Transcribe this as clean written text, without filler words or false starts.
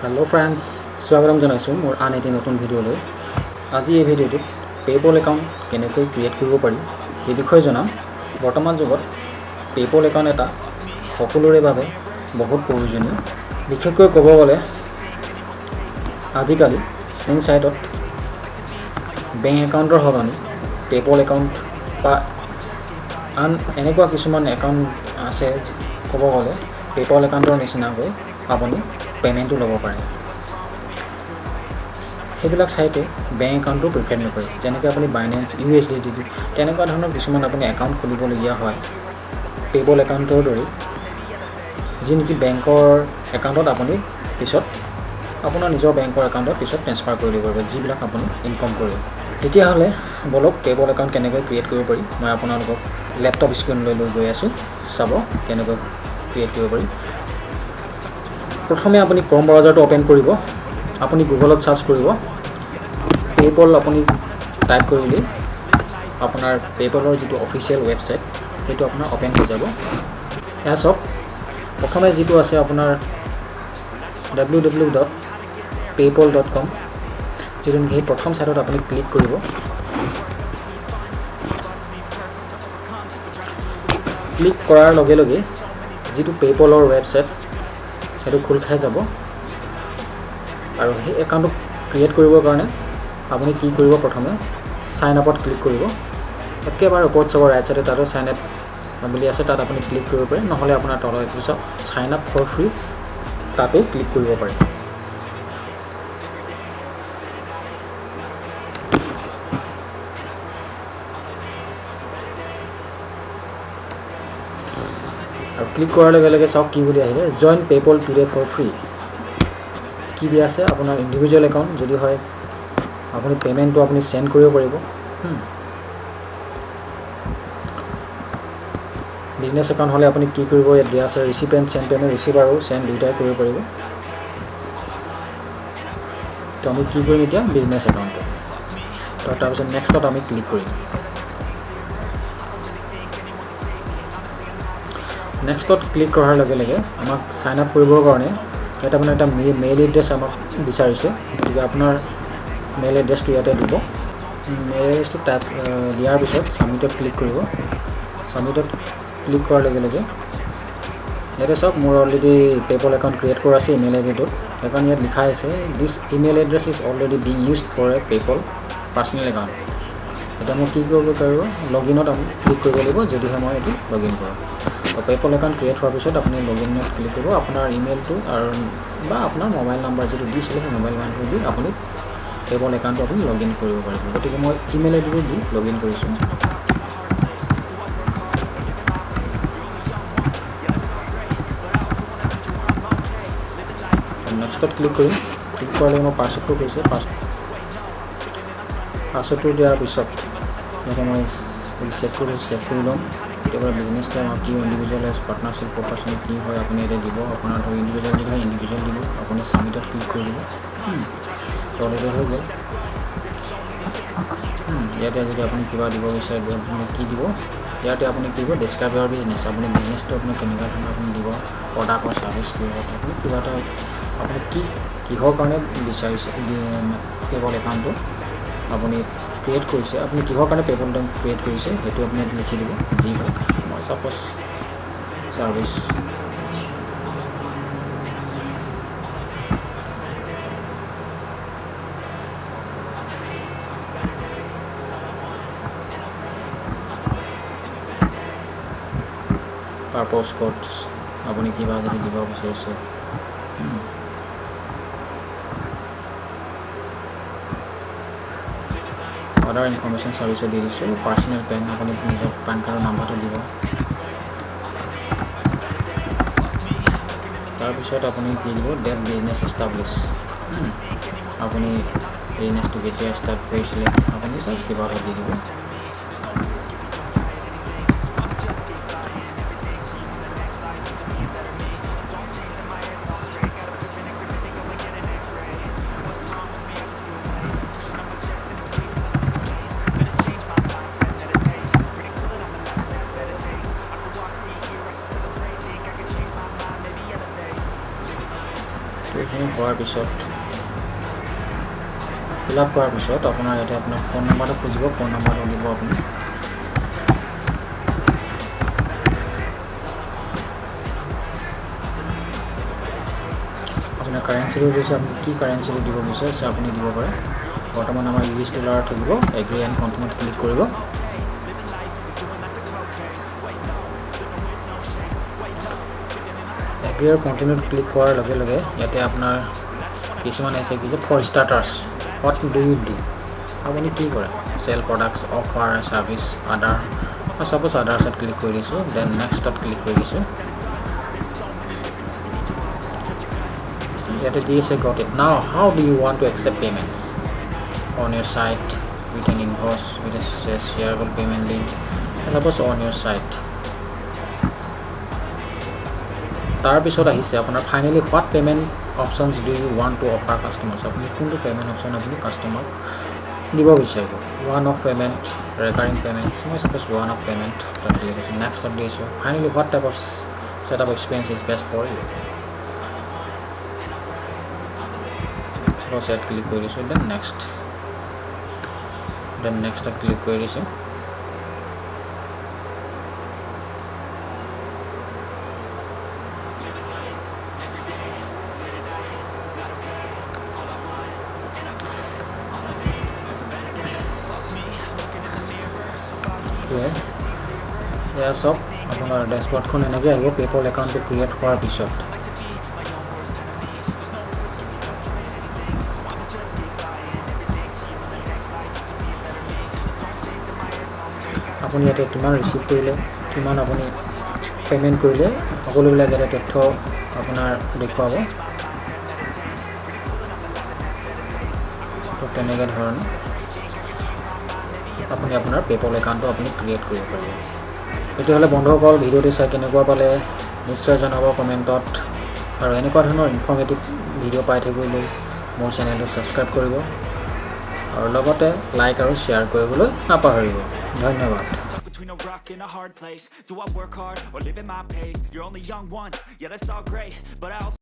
Hello friends, স্বাগতম জনাইছো মোৰ আন এটি নতুন ভিডিঅ'লৈ। আজি এই ভিডিঅ'টোত পেপল একাউণ্ট কেনেকৈ ক্ৰিয়েট কৰিব পাৰি এই বিষয়ে জনাম। বৰ্তমান যুগত পেপল একাউণ্ট এটা সকলোৰে বাবে বহুত প্ৰয়োজনীয়। বিশেষকৈ ক'ব গ'লে আজিকালি ইনচাইটত বেংক একাউণ্টৰ সলনি পেপল একাউণ্ট বা আন এনেকুৱা কিছুমান একাউণ্ট আছে ক'ব গ'লে পেপল একাউণ্টৰ নিচিনাকৈ আপুনি পে'মেণ্টটো ল'ব পাৰে। সেইবিলাক চাইটে বেংক একাউণ্টটো প্ৰিফাৰ নকৰে, যেনেকৈ আপুনি বাইনেন্স, USDT তেনেকুৱা ধৰণৰ কিছুমান আপুনি একাউণ্ট খুলিবলগীয়া হয় পেপল একাউণ্টৰ দৰে, যি নেকি বেংকৰ একাউণ্টত আপুনি পিছত আপোনাৰ নিজৰ বেংকৰ একাউণ্টত পিছত ট্ৰেন্সফাৰ কৰি দিব পাৰিব, যিবিলাক আপুনি ইনকম কৰিব। তেতিয়াহ'লে বলক পেপল একাউণ্ট কেনেকৈ ক্ৰিয়েট কৰিব পাৰি মই আপোনালোকক লেপটপ স্ক্ৰীনলৈ লৈ গৈ আছোঁ, চাব কেনেকৈ ক্ৰিয়েট কৰিব পাৰি। প্ৰথমে আপুনি ক্ৰম ব্ৰাউজাৰটো অ'পেন কৰিব। আপুনি গুগলত চাৰ্চ কৰিব পেপল। আপুনি টাইপ কৰিলেই আপোনাৰ পেপলৰ যিটো অফিচিয়েল ৱেবছাইট সেইটো আপোনাৰ অ'পেন হৈ যাব। এয়া চাওক, প্ৰথমে যিটো আছে আপোনাৰ www.paypal.com, যিটো নেকি সেই প্ৰথম চাইটত আপুনি ক্লিক কৰিব। ক্লিক কৰাৰ লগে লগে যিটো পেপলৰ ৱেবছাইট সেইটো খোল খাই যাব, আৰু সেই একাউণ্টটো ক্ৰিয়েট কৰিবৰ কাৰণে আপুনি কি কৰিব, প্ৰথমে চাইন আপত ক্লিক কৰিব। একেবাৰে ওপৰত চাব ৰাইট চাইডে তাতো চাইন আপ বুলি আছে, তাত আপুনি ক্লিক কৰিব পাৰে, নহ'লে আপোনাৰ তলত এইটো চাওক চাইন আপ ফৰ ফ্ৰী, তাতো ক্লিক কৰিব পাৰে। আৰু ক্লিক কৰাৰ লগে লগে চাওক কি বুলি আহিলে, join people today for free. কি দিয়া আছে, আপোনাৰ ইণ্ডিভিজুৱেল একাউণ্ট যদি হয় আপুনি পে'মেণ্টটো আপুনি চেণ্ড কৰিব পাৰিব। বিজনেছ একাউণ্ট হ'লে আপুনি কি কৰিব, ইয়াত দিয়া আছে ৰিচিপেণ্ট, চেণ্ড পে'মেণ্ট, ৰিচিভ আৰু চেণ্ড দুয়োটাই কৰিব পাৰিব। তো আমি কি কৰিম এতিয়া, বিজনেছ একাউণ্টটো। তো তাৰপিছত নেক্সটত আমি ক্লিক কৰিম। নেক্সটত ক্লিক কৰাৰ লগে লগে আমাক চাইন আপ কৰিবৰ কাৰণে ইয়াত আপোনাৰ এটা মেইল এড্ৰেছ আমাক বিচাৰিছে, গতিকে আপোনাৰ মেইল এড্ৰেছটো ইয়াতে দিব। মেইল এড্ৰেছটো তাত দিয়াৰ পিছত ছাবমিটত ক্লিক কৰিব। ছাবমিটত ক্লিক কৰাৰ লগে লগে ইয়াতে চাওক মোৰ অলৰেডি পেপল একাউণ্ট ক্ৰিয়েট কৰা আছে ইমেইল আইডিটোত, সেইকাৰণে ইয়াত লিখা আছে this email address is already being used for a PayPal personal account. এতিয়া মই কি কৰিব পাৰিব, লগ ইনত আমি ক্লিক কৰিব লাগিব, যদিহে মই এইটো লগ ইন কৰোঁ। তো পেপল একাউণ্ট ক্ৰিয়েট হোৱাৰ পিছত আপুনি লগ ইনত ক্লিক কৰিব। আপোনাৰ ইমেইলটো আৰু বা আপোনাৰ মোবাইল নাম্বাৰ যিটো দিছিলে সেই মোবাইল নাম্বাৰটো দি আপুনি পেপল একাউণ্টটো আপুনি লগ ইন কৰিব পাৰিব। গতিকে মই ইমেইল আইডিটো দি লগ ইন কৰিছোঁ। নেক্সটত ক্লিক কৰিম। ক্লিক কৰালে মই পাছৱৰ্ডটো কৈছে, পাছৱৰ্ডটো দিয়াৰ পিছত ইয়াতে মই চেক কৰি ল'ম। কেতিয়াবা বিজনেছ টাইম কি ইণ্ডিভিজুৱেল পাৰ্টনাৰশ্বিপ প্ৰফেশ্যনেল কি হয় আপুনি ইয়াতে দিব। আপোনাৰ ধৰক ইণ্ডিভিজুৱেল যদি হয় ইণ্ডিভিজুৱেল দিব, আপুনি ছাবমিটত ক্লিক কৰি দিব। অলৰেডি হৈ গ'ল। ইয়াতে যদি আপুনি কিবা দিব বিচাৰে আপুনি কি দিব, ইয়াতে আপুনি কি দিব, ডেছক্ৰাইব ইউৰ বিজনেছ, আপুনি বিজনেছটো আপুনি কেনেকুৱা ধৰণৰ আপুনি দিব, প্ৰডাক্ট ছাৰ্ভিচ কি হয়, আপুনি কিবা এটা আপুনি কিহৰ কাৰণে বিচাৰিছে পেপল একাউণ্টটো আপুনি ক্ৰিয়েট কৰিছে, আপুনি কিহৰ কাৰণে পেপল একাউণ্ট ক্ৰিয়েট কৰিছে সেইটো আপুনি লিখি দিব, যি হয়। মই ছাপ'জ ছাৰ্ভিচ, পাৰপছ কোড আপুনি কিবা যদি দিব বিচাৰিছে, আদাৰ ইনফৰ্মেশ্যন ছাৰ্ভিচো দি দিছোঁ। পাৰ্চনেল পেন, আপুনি নিজৰ পেন কাৰ্ডৰ নাম্বাৰটো দিব। তাৰপিছত আপুনি কি দিব, ডেট বিজনেছ এষ্টাব্লিছ, আপুনি বিজনেছটো কেতিয়া ষ্টাৰ্ট কৰিছিলে আপুনি জাষ্ট কিবা এটা দি দিব। এইখিনি হোৱাৰ পিছত ফিল আপ কৰাৰ পিছত আপোনাৰ ইয়াতে আপোনাৰ ফোন নাম্বাৰটো খুজিব ফোন নাম্বাৰটো দিব আপুনি আপোনাৰ কাৰেঞ্চিটো দিছে আপুনি কি কাৰেঞ্চিটো দিব বিচাৰিছে আপুনি দিব পাৰে বৰ্তমান আমাৰ US ডলাৰ থাকিব এগ্ৰি এণ্ড কণ্টিনিউত ক্লিক কৰিব এগ্ৰি আৰু কণ্টিনিউত ক্লিক কৰাৰ লগে লগে ইয়াতে আপোনাৰ কিছুমান আছে কি যে for starters what do you do আপুনি কি কৰে sell products offer service other suppose আদাৰ্ছত ক্লিক কৰি দিছোঁ দেন নেক্সটত ক্লিক কৰি দিছোঁ ইয়াতে দি আছে got it now how do you want to accept payments on your site with an invoice with a shareable payment link suppose on your site তাৰপিছত আহিছে আপোনাৰ finally what payment options do you want to offer customers আপুনি কোনটো payment option আপুনি কাষ্টমাৰক দিব বিচাৰিব one off payment recurring payments মই ছাপ'জ ওৱান অফ পেমেণ্ট তাত দি দিছোঁ নেক্সটত দি দিছোঁ finally what type of set up experience is best for you ছাপ'জ ইয়াত ক্লিক কৰি দিছোঁ দেন নেক্সটত ক্লিক কৰি দিছোঁ এয়া চব আপোনাৰ ডেছবৰ্ডখন এনেকৈ আহিব পে'পল একাউণ্টটো ক্ৰিয়েট কৰাৰ পিছত আপুনি ইয়াতে কিমান ৰিচিভ কৰিলে কিমান আপুনি পে'মেণ্ট কৰিলে সকলোবিলাক ইয়াতে তথ্য আপোনাৰ দেখুৱাব তো তেনেকৈ ধৰণে আপুনি আপোনাৰ পে'পল একাউণ্টটো আপুনি ক্ৰিয়েট কৰিব পাৰিব তেতিয়াহ'লে বন্ধুসকল ভিডিঅ'টো চাই কেনেকুৱা পালে নিশ্চয় জনাব কমেণ্টত আৰু এনেকুৱা ধৰণৰ ইনফৰ্মেটিভ ভিডিঅ' পাই থাকিবলৈ মোৰ চেনেলটো ছাবস্ক্ৰাইব কৰিব আৰু লগতে লাইক আৰু শ্বেয়াৰ কৰিবলৈ নাপাহৰিব ধন্যবাদ Between a rock and a hard place. Do I work hard or live at my pace? You're only young once, yeah, that's all great, but I also